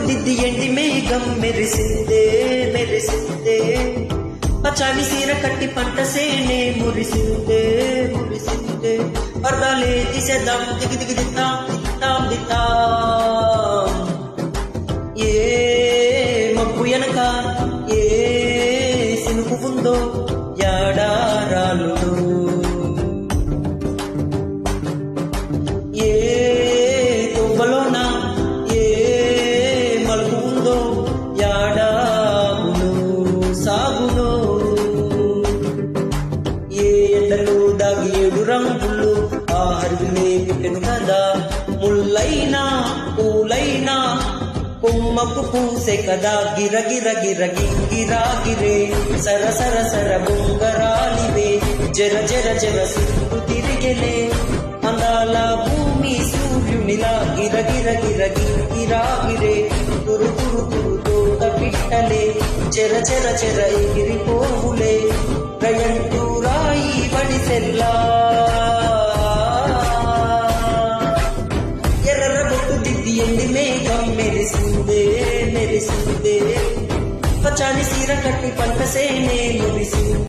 దిద్ది ఎండి మేఘం మెరిసిందే మెరిసిందే పచాని సీర కట్టి పంట సేనే మురిసిందే మురిసిందే పర్దాలే తీసేద్దాం దిగి దిగి దిద్దాం దిద్దాం దిద్దాం ఏ మబ్బు వెనక ఏ సినుకు ఉందో యాడారాలులో ఏ తొవ్వలోన ఏ మలుపు ఉందో యాడాగులో సాగులో ఏ ఎండలో దాగి ఏడు రంగులు ఆ హరివిలే పుట్టెను కదా ముల్లైనా పూలైనా కొమ్మకు పూసే కదా గిర గిర గిర గింగిరా గిరే సర సర సర బొంగరాలివే జర జర జర సిగ్గు తిరిగెలే అందాల భూమి సూర్యునిలా గిర గిర గిర గింగిరా గిరే తురు తురు తురు తోట పిట్టలే చెర చెర చెర ఎగిరిపోవులే గయంటూ రాయి బడిసెల్లా ఎర్ర బొట్టు దిద్ది ఎండి మేఘం మెరిసిందే మెరిసిందే పచాని సీర కట్టి పంట సేనే మురిసిందే.